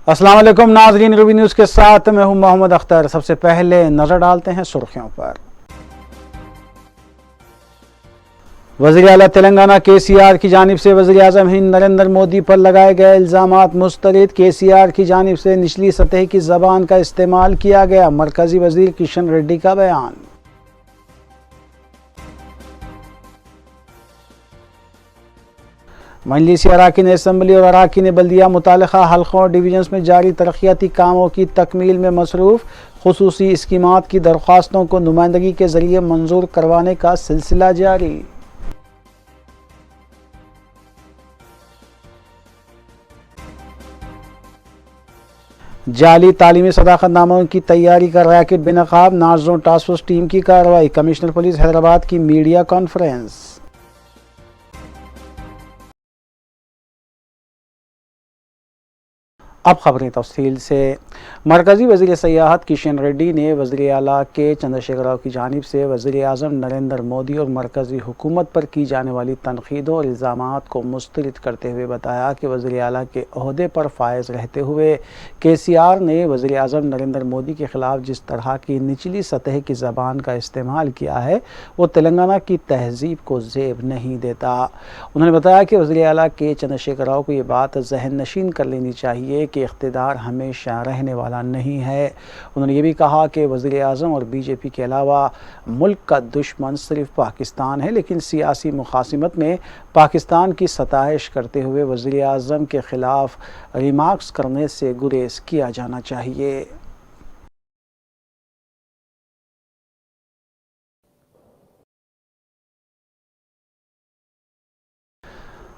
السلام علیکم ناظرین، روبی نیوز کے ساتھ میں ہوں محمد اختر۔ سب سے پہلے نظر ڈالتے ہیں سرخیوں پر۔ وزیر اعلیٰ تلنگانہ KCR کی جانب سے وزیر اعظم ہند نریندر مودی پر لگائے گئے الزامات مسترد۔ KCR کی جانب سے نچلی سطح کی زبان کا استعمال کیا گیا، مرکزی وزیر کشن ریڈی کا بیان۔ مجلسی اراکین اسمبلی اور اراکین بلدیہ متعلقہ حلقوں اور ڈویژنز میں جاری ترقیاتی کاموں کی تکمیل میں مصروف۔ خصوصی اسکیمات کی درخواستوں کو نمائندگی کے ذریعے منظور کروانے کا سلسلہ جاری۔ جعلی تعلیمی صداقت ناموں کی تیاری کا ریاکٹ بے نقاب، ناظروں ٹاسک فورس ٹیم کی کارروائی۔ کمشنر پولیس حیدرآباد کی میڈیا کانفرنس۔ اب خبریں تفصیل سے۔ مرکزی وزیر سیاحت کشن ریڈی نے وزیر اعلیٰ کے چندرشیکھر راؤ کی جانب سے وزیر اعظم نریندر مودی اور مرکزی حکومت پر کی جانے والی تنقیدوں اور الزامات کو مسترد کرتے ہوئے بتایا کہ وزیر اعلیٰ کے عہدے پر فائز رہتے ہوئے KCR نے وزیر اعظم نریندر مودی کے خلاف جس طرح کی نچلی سطح کی زبان کا استعمال کیا ہے وہ تلنگانہ کی تہذیب کو زیب نہیں دیتا۔ انہوں نے بتایا کہ وزیر اعلیٰ کے چندرشیکھر راؤ کو یہ بات ذہن نشین کر لینی چاہیے کہ اقتدار ہمیشہ رہنے والا نہیں ہے۔ انہوں نے یہ بھی کہا کہ وزیر اعظم اور BJP کے علاوہ ملک کا دشمن صرف پاکستان ہے، لیکن سیاسی مخاصمت میں پاکستان کی ستائش کرتے ہوئے وزیر اعظم کے خلاف ریمارکس کرنے سے گریز کیا جانا چاہیے۔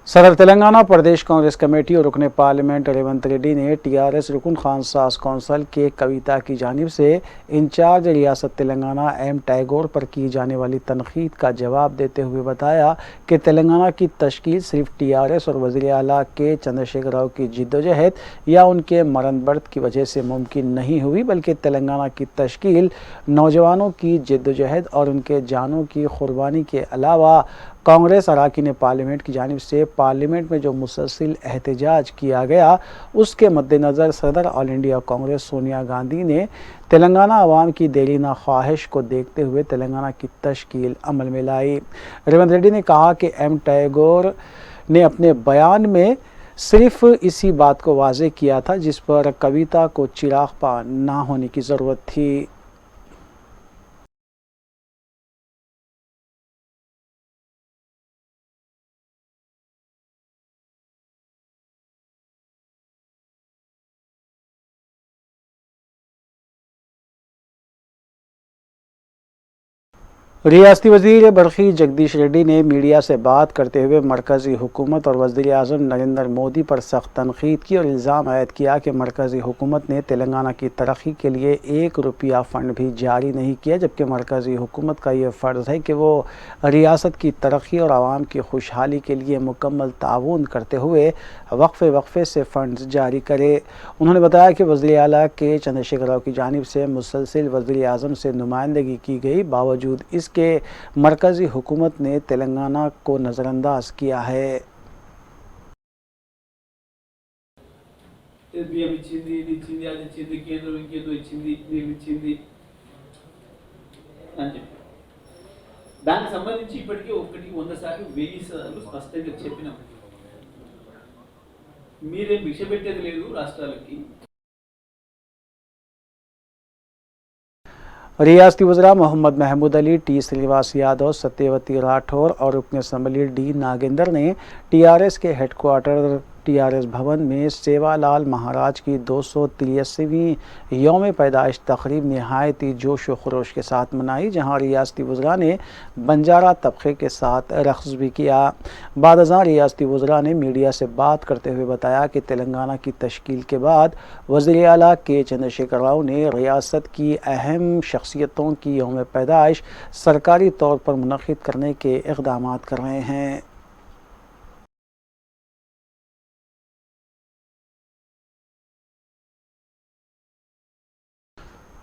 صدر تلنگانہ پردیش کانگریس کمیٹی اور رکن پارلیمنٹ ریونت ریڈی نے TRS رکن خانساز کونسل کے کویتا کی جانب سے انچارج ریاست تلنگانہ M ٹیگور پر کی جانے والی تنقید کا جواب دیتے ہوئے بتایا کہ تلنگانہ کی تشکیل صرف TRS اور وزیر اعلیٰ کے چندرشیکھر راؤ کی جدوجہد یا ان کے مرن برت کی وجہ سے ممکن نہیں ہوئی، بلکہ تلنگانہ کی تشکیل نوجوانوں کی جدوجہد اور ان کے جانوں کی قربانی کے علاوہ کانگریس اراکین پارلیمنٹ کی جانب سے پارلیمنٹ میں جو مسلسل احتجاج کیا گیا اس کے مد نظر صدر آل انڈیا کانگریس سونیا گاندھی نے تلنگانہ عوام کی دیرینہ خواہش کو دیکھتے ہوئے تلنگانہ کی تشکیل عمل میں لائی۔ ریونت ریڈی نے کہا کہ M ٹیگور نے اپنے بیان میں صرف اسی بات کو واضح کیا تھا جس پر کویتا کو چراغ پا نہ ہونے کی ضرورت تھی۔ ریاستی وزیر برقی جگدیش ریڈی نے میڈیا سے بات کرتے ہوئے مرکزی حکومت اور وزیر اعظم نریندر مودی پر سخت تنقید کی اور الزام عائد کیا کہ مرکزی حکومت نے تلنگانہ کی ترقی کے لیے 1 روپیہ فنڈ بھی جاری نہیں کیا، جبکہ مرکزی حکومت کا یہ فرض ہے کہ وہ ریاست کی ترقی اور عوام کی خوشحالی کے لیے مکمل تعاون کرتے ہوئے وقفے وقفے سے فنڈز جاری کرے۔ انہوں نے بتایا کہ وزیر اعلیٰ کے چندرشیکھر راؤ کی جانب سے مسلسل وزیر اعظم سے نمائندگی کی گئی، باوجود اس کے مرکزی حکومت نے تلنگانہ کو نظر انداز کیا ہے۔ దానికి సంబంధించి ఇప్పటికే 100 సార్లు 1000 సార్లు స్పష్టంగా చెప్పినాం। మీరేం భిక్ష పెట్టేది లేదు రాష్ట్రాలకి। ریاستی وزراء محمد محمود علی، T سرینواس یادو، ستیہ راٹھور اور رکن اسمبلی D ناگیندر نے TRS کے ہیڈ کوارٹر TRS بھون میں سیوا لال مہاراج کی 283ویں یوم پیدائش تقریب نہایت ہی جوش و خروش کے ساتھ منائی، جہاں ریاستی وزراء نے بنجارہ طبقے کے ساتھ رقص بھی کیا۔ بعد ازاں ریاستی وزراء نے میڈیا سے بات کرتے ہوئے بتایا کہ تلنگانہ کی تشکیل کے بعد وزیر اعلیٰ کے چندرشیکھر راؤ نے ریاست کی اہم شخصیتوں کی یوم پیدائش سرکاری طور پر منعقد کرنے کے اقدامات کر رہے ہیں۔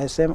SM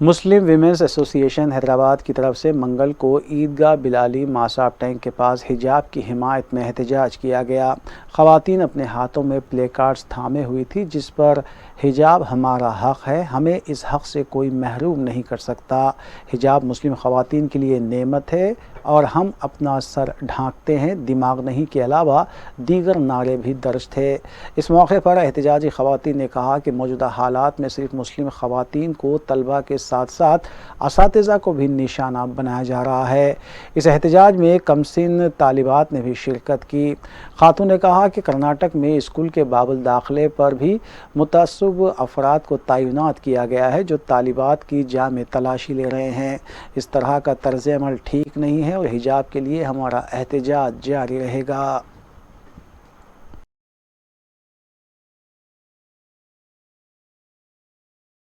مسلم ویمنز ایسوسی ایشن حیدرآباد کی طرف سے منگل کو عیدگاہ بلالی ماساب ٹینک کے پاس حجاب کی حمایت میں احتجاج کیا گیا۔ خواتین اپنے ہاتھوں میں پلے کارڈز تھامے ہوئی تھی جس پر حجاب ہمارا حق ہے، ہمیں اس حق سے کوئی محروم نہیں کر سکتا، حجاب مسلم خواتین کے لیے نعمت ہے اور ہم اپنا سر ڈھانکتے ہیں، دماغ نہیں کے علاوہ دیگر نعرے بھی درج تھے۔ اس موقع پر احتجاجی خواتین نے کہا کہ موجودہ حالات میں صرف مسلم خواتین کو طلبہ کے ساتھ ساتھ اساتذہ کو بھی نشانہ بنایا جا رہا ہے۔ اس احتجاج میں کم سن طالبات نے بھی شرکت کی۔ خاتون نے کہا کہ کرناٹک میں اسکول کے بابل داخلے پر بھی متعصب افراد کو تعینات کیا گیا ہے جو طالبات کی جا میں تلاشی لے رہے ہیں۔ اس طرح کا طرز عمل ٹھیک نہیں ہے اور حجاب کے لیے ہمارا احتجاج جاری رہے گا۔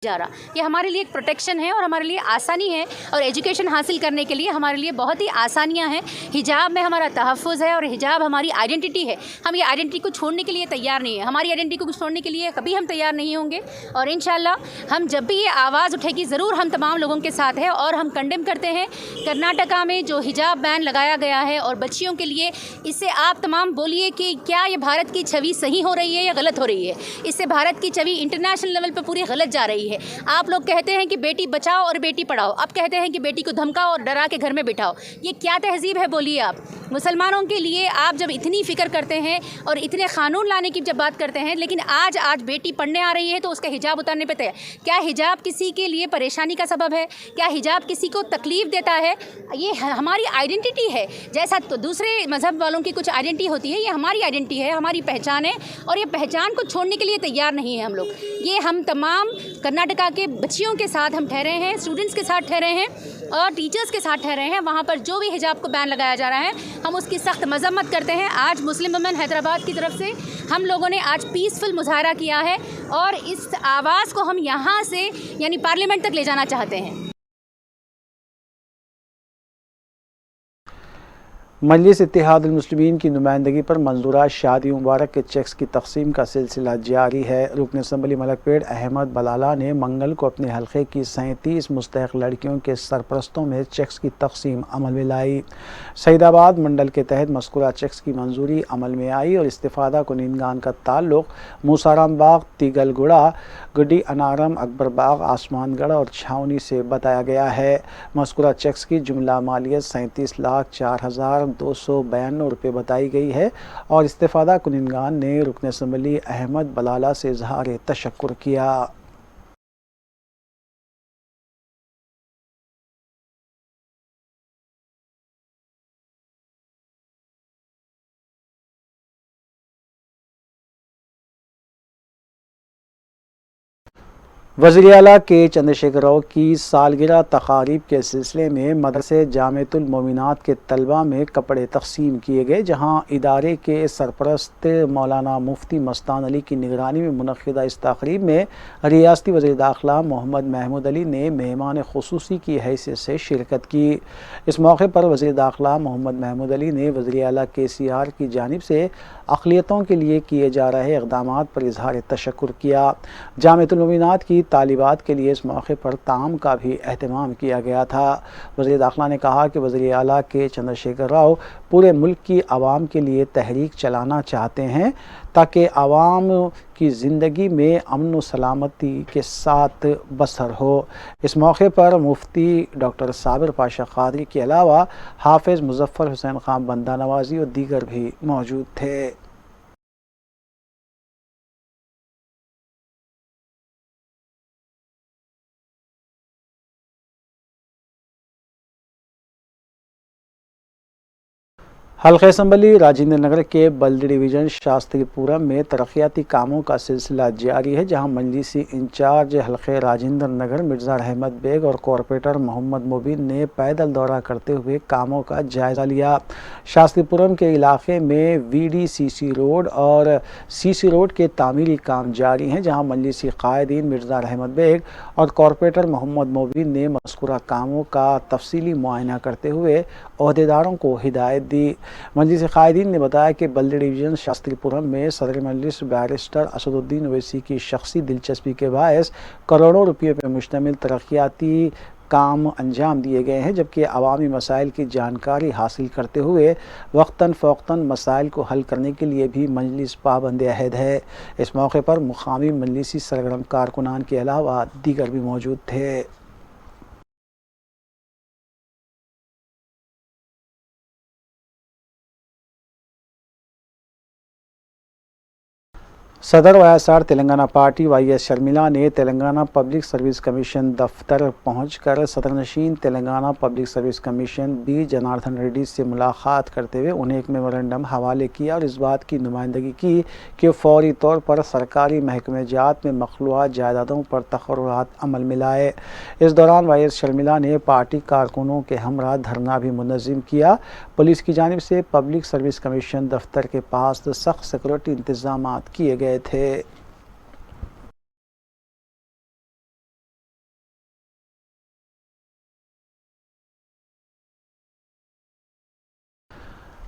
جا رہا یہ ہمارے لیے ایک پروٹیکشن ہے اور ہمارے لیے آسانی ہے، اور ایجوکیشن حاصل کرنے کے لیے ہمارے لیے بہت ہی آسانیاں ہیں۔ حجاب میں ہمارا تحفظ ہے اور حجاب ہماری آئیڈینٹی ہے۔ ہم یہ آئیڈینٹی کو چھوڑنے کے لیے تیار نہیں ہیں، ہماری آئیڈینٹی کو چھوڑنے کے لیے کبھی ہم تیار نہیں ہوں گے، اور انشاءاللہ ہم جب بھی یہ آواز اٹھے گی ضرور ہم تمام لوگوں کے ساتھ ہیں۔ اور ہم کنڈیم کرتے ہیں کرناٹکا میں جو حجاب بین لگایا گیا ہے اور بچیوں کے لیے، اس سے آپ تمام بولیے کہ کیا یہ بھارت کی چھوی صحیح ہو رہی ہے یا غلط ہو رہی ہے؟ اس سے بھارت کی چھوی انٹرنیشنل لیول پہ پوری غلط جا رہی ہے۔ آپ لوگ کہتے ہیں کہ بیٹی بچاؤ اور بیٹی پڑھاؤ، اب کہتے ہیں کہ بیٹی کو دھمکاؤ اور ڈرا کے گھر میں بٹھاؤ، یہ کیا تہذیب ہے بولیے آپ؟ مسلمانوں کے لیے آپ جب اتنی فکر کرتے ہیں اور اتنے قانون لانے کی جب بات کرتے ہیں، لیکن آج بیٹی پڑھنے آ رہی ہے تو اس کا حجاب اتارنے پہ تیار، کیا حجاب کسی کے لیے پریشانی کا سبب ہے؟ کیا حجاب کسی کو تکلیف دیتا ہے؟ یہ ہماری آئیڈینٹی ہے، جیسا تو دوسرے مذہب والوں کی کچھ آئیڈینٹی ہوتی ہے، یہ ہماری آئیڈینٹی ہے، ہماری پہچان ہے، اور یہ پہچان کو چھوڑنے کے لیے تیار نہیں ہیں ہم لوگ۔ یہ ہم تمام کرناٹکا کے بچیوں کے ساتھ ہم ٹھہرے ہیں، اسٹوڈنٹس کے ساتھ ٹھہرے ہیں اور ٹیچرز کے ساتھ ٹھہرے ہیں۔ وہاں پر جو بھی حجاب کو بین لگایا جا رہا ہے ہم اس کی سخت مذمت کرتے ہیں۔ آج مسلم ویمن حیدرآباد کی طرف سے ہم لوگوں نے آج پیسفل مظاہرہ کیا ہے اور اس آواز کو ہم یہاں سے یعنی پارلیمنٹ تک لے جانا چاہتے ہیں۔ مجلس اتحاد المسلمین کی نمائندگی پر منظورہ شادی مبارک کے چیکس کی تقسیم کا سلسلہ جاری ہے۔ رکن اسمبلی ملک پیٹ احمد بلالہ نے منگل کو اپنے حلقے کی 37 مستحق لڑکیوں کے سرپرستوں میں چیکس کی تقسیم عمل میں لائی۔ سعید آباد منڈل کے تحت مذکورہ چیکس کی منظوری عمل میں آئی اور استفادہ کنندگان کا تعلق موسارام باغ، تیگل گڑا، گڈی انارم، اکبر باغ، آسمان گڑھ اور چھاونی سے بتایا گیا ہے۔ مذکورہ چیکس کی جملہ مالیت 37,04,292 روپے بتائی گئی ہے اور استفادہ کنندگان نے رکن اسمبلی احمد بلالہ سے اظہار تشکر کیا۔ وزیر اعلیٰ کے چندرشیکھر راؤ کی سالگرہ تقاریب کے سلسلے میں مدرسے جامعۃ المومنات کے طلبہ میں کپڑے تقسیم کیے گئے، جہاں ادارے کے سرپرست مولانا مفتی مستان علی کی نگرانی میں منعقدہ اس تقریب میں ریاستی وزیر داخلہ محمد محمود علی نے مہمان خصوصی کی حیثیت سے شرکت کی۔ اس موقع پر وزیر داخلہ محمد محمود علی نے وزیر اعلیٰ KCR کی جانب سے اقلیتوں کے لیے کیے جا رہے اقدامات پر اظہار تشکر کیا۔ جامعۃ المومنات کی طالبات کے لیے اس موقع پر طعام کا بھی اہتمام کیا گیا تھا۔ وزیر داخلہ نے کہا کہ وزیر اعلیٰ کے چندرشیکھر راؤ پورے ملک کی عوام کے لیے تحریک چلانا چاہتے ہیں تاکہ عوام کی زندگی میں امن و سلامتی کے ساتھ بسر ہو۔ اس موقع پر مفتی ڈاکٹر صابر پاشا قادری کے علاوہ حافظ مظفر حسین خان بندہ نوازی اور دیگر بھی موجود تھے۔ حلقہ اسمبلی راجندر نگر کے بلدی ڈویژن شاستری پورم میں ترقیاتی کاموں کا سلسلہ جاری ہے، جہاں مجلسی انچارج حلقہ راجندر نگر مرزا رحمت بیگ اور کارپوریٹر محمد مبین نے پیدل دورہ کرتے ہوئے کاموں کا جائزہ لیا۔ شاستری پورم کے علاقے میں VDCC روڈ اور CC روڈ کے تعمیری کام جاری ہیں، جہاں مجلسی قائدین مرزا رحمت بیگ اور کارپوریٹر محمد مبین نے مذکورہ کاموں کا تفصیلی معائنہ کرتے ہوئے عہدیداروں کو ہدایت دی۔ مجلس قائدین نے بتایا کہ بلدی ڈویژن شاستری پورم میں صدر مجلس بیرسٹر اسد الدین اویسی کی شخصی دلچسپی کے باعث کروڑوں روپے پر مشتمل ترقیاتی کام انجام دیے گئے ہیں، جبکہ عوامی مسائل کی جانکاری حاصل کرتے ہوئے وقتاً فوقتاً مسائل کو حل کرنے کے لیے بھی مجلس پابند عہد ہے۔ اس موقع پر مقامی مجلسی سرگرم کارکنان کے علاوہ دیگر بھی موجود تھے۔ صدر Y S R Telangana party Y S Sharmila نے تلنگانہ پبلک سروس کمیشن دفتر پہنچ کر صدر نشین Telangana public service commission B Janardhan Reddy سے ملاقات کرتے ہوئے انہیں ایک میمورنڈم حوالے کیا اور اس بات کی نمائندگی کی کہ فوری طور پر سرکاری محکمہ جات میں مخلوعہ جائیدادوں پر تقررات عمل میں لائے۔ اس دوران وائی ایس شرمیلا نے پارٹی کارکنوں کے ہمراہ دھرنا بھی منظم کیا۔ پولیس کی جانب سے پبلک سروس کمیشن دفتر کے پاس سخت سیکورٹی انتظامات کیے گئے تھے۔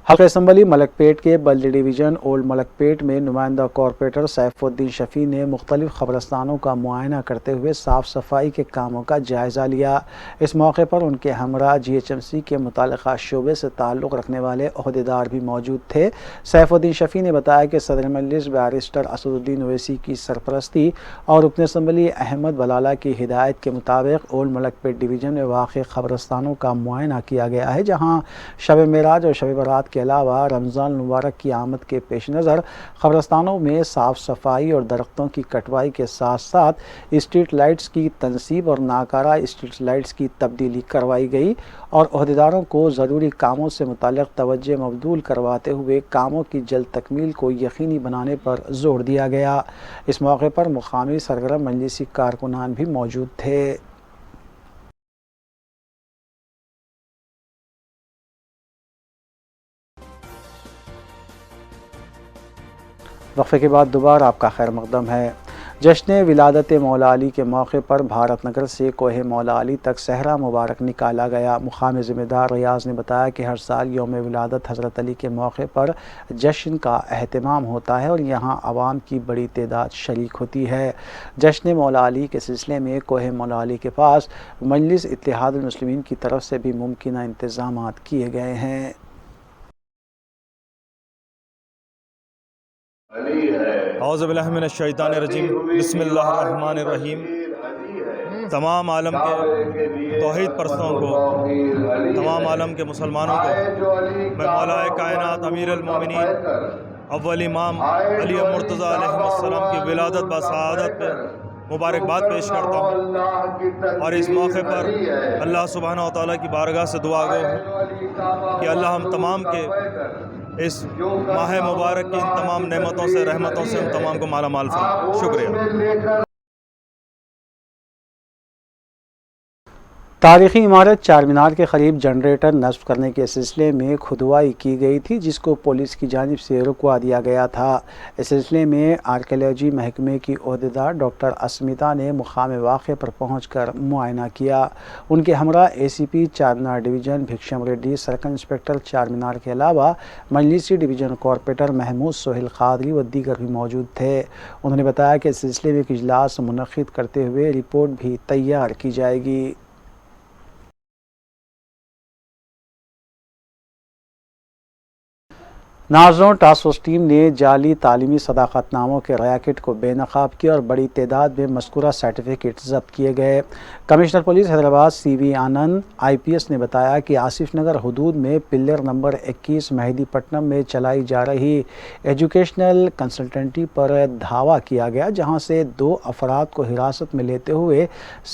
حلقہ اسمبلی ملک پیٹ کے بلدی ڈویژن اولڈ ملک پیٹ میں نمائندہ کارپوریٹر سیف الدین شفیع نے مختلف قبرستانوں کا معائنہ کرتے ہوئے صاف صفائی کے کاموں کا جائزہ لیا۔ اس موقع پر ان کے ہمراہ جی ایچ ایم سی کے متعلقہ شعبے سے تعلق رکھنے والے عہدیدار بھی موجود تھے۔ سیف الدین شفیع نے بتایا کہ صدر مجلس بیرسٹر اسد الدین اویسی کی سرپرستی اور رکن اسمبلی احمد بلالہ کی ہدایت کے مطابق اولڈ ملک پیٹ ڈویژن میں واقع قبرستانوں کا معائنہ کیا گیا ہے، جہاں شب معراج اور شب برات کے علاوہ رمضان المبارک کی آمد کے پیش نظر قبرستانوں میں صاف صفائی اور درختوں کی کٹوائی کے ساتھ ساتھ اسٹریٹ لائٹس کی تنصیب اور ناکارہ اسٹریٹ لائٹس کی تبدیلی کروائی گئی اور عہدیداروں کو ضروری کاموں سے متعلق توجہ مبذول کرواتے ہوئے کاموں کی جلد تکمیل کو یقینی بنانے پر زور دیا گیا۔ اس موقع پر مقامی سرگرم مجلسی کارکنان بھی موجود تھے۔ وقفے کے بعد دوبارہ آپ کا خیر مقدم ہے۔ جشن ولادت مولا علی کے موقع پر بھارت نگر سے کوہ مولا علی تک صحرا مبارک نکالا گیا۔ مقامی ذمہ دار ریاض نے بتایا کہ ہر سال یوم ولادت حضرت علی کے موقع پر جشن کا اہتمام ہوتا ہے اور یہاں عوام کی بڑی تعداد شریک ہوتی ہے۔ جشن مولا علی کے سلسلے میں کوہ مولا علی کے پاس مجلس اتحاد المسلمین کی طرف سے بھی ممکنہ انتظامات کیے گئے ہیں۔ اعوذ باللہ من الشیطان الرجیم، بسم اللہ الرحمن الرحیم۔ تمام عالم کے توحید پرستوں کو، تمام عالم کے مسلمانوں کو میں مولا کائنات امیر المومنین اول امام علی مرتضیٰ علیہ السلام کی ولادت بسعادت پہ مبارکباد پیش کرتا ہوں، اور اس موقع پر اللہ سبحانہ و تعالیٰ کی بارگاہ سے دعا گو ہوں کہ اللہ ہم تمام کے اس ماہ مبارک کی ان تمام نعمتوں سے، رحمتوں سے ہم تمام کو مالا مال فرمائے۔ شکریہ۔ تاریخی عمارت چار مینار کے قریب جنریٹر نصب کرنے کے سلسلے میں کھدوائی کی گئی تھی، جس کو پولیس کی جانب سے رکوا دیا گیا تھا۔ اس سلسلے میں آرکیالوجی محکمے کی عہدیدار ڈاکٹر اسمیتا نے مقام واقع پر پہنچ کر معائنہ کیا۔ ان کے ہمراہ اے سی پی چار مینار ڈویژن بھکشم ریڈی، سرکل انسپکٹر چار مینار کے علاوہ مجلسی ڈویژن کارپوریٹر محمود سہیل قادری و دیگر بھی موجود تھے۔ انہوں نے بتایا کہ اس سلسلے میں ایک اجلاس منعقد کرتے ہوئے رپورٹ بھی تیار کی جائے گی۔ ناظروں، ٹاسک فورس ٹیم نے جعلی تعلیمی صداقت ناموں کے ریاکٹ کو بے نقاب کیا اور بڑی تعداد میں مذکورہ سرٹیفکیٹ ضبط کیے گئے۔ کمشنر پولیس حیدرآباد سی وی آنند آئی پی ایس نے بتایا کہ آصف نگر حدود میں پلر نمبر 21 مہدی پٹنم میں چلائی جا رہی ایجوکیشنل کنسلٹنٹی پر دھاوا کیا گیا، جہاں سے 2 افراد کو حراست میں لیتے ہوئے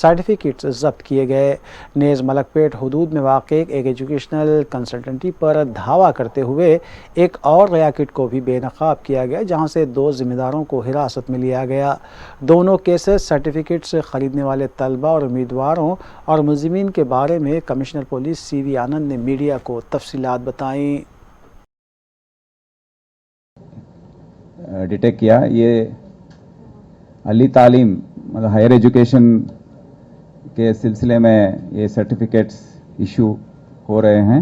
سرٹیفکیٹ ضبط کیے گئے۔ نیز ملک پیٹ حدود میں واقع ایک ایجوکیشنل کنسلٹنٹی پر دھاوا کرتے ہوئے ایک اور ریاکٹ کو بھی بے نقاب کیا گیا، جہاں سے 2 ذمہ داروں کو حراست میں لیا گیا۔ دونوں کیسز سرٹیفکیٹس خریدنے والے طلبہ اور امیدواروں اور ملزمین کے بارے میں کمشنر پولیس سی وی آنند نے میڈیا کو تفصیلات بتائیں۔ ڈیٹیکٹ کیا یہ علی تعلیم مطلب ہائر ایجوکیشن کے سلسلے میں یہ سرٹیفکیٹس ایشو ہو رہے ہیں۔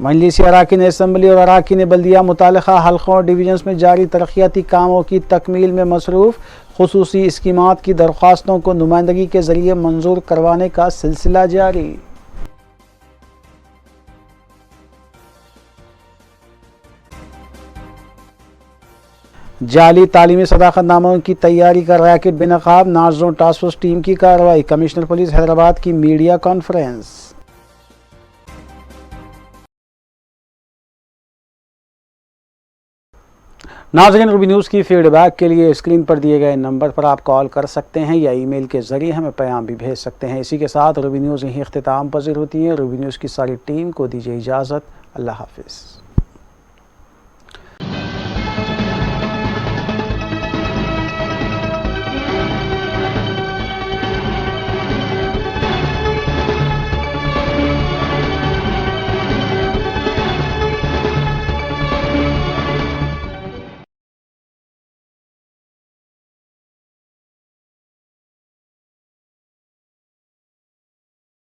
مجلسی اراکین اسمبلی اور اراکین بلدیہ متعلقہ حلقوں اور ڈویژنز میں جاری ترقیاتی کاموں کی تکمیل میں مصروف، خصوصی اسکیمات کی درخواستوں کو نمائندگی کے ذریعے منظور کروانے کا سلسلہ جاری۔ جعلی تعلیمی صداقت ناموں کی تیاری کا ریاکٹ بے نقاب، ناظروں ٹاسک فورس ٹیم کی کارروائی، کمشنر پولیس حیدرآباد کی میڈیا کانفرنس۔ ناظرین، روبی نیوز کی فیڈ بیک کے لیے اسکرین پر دیے گئے نمبر پر آپ کال کر سکتے ہیں یا ای میل کے ذریعے ہمیں پیغام بھی بھیج سکتے ہیں۔ اسی کے ساتھ روبی نیوز یہیں اختتام پذیر ہوتی ہے۔ روبی نیوز کی ساری ٹیم کو دیجیے اجازت۔ اللہ حافظ۔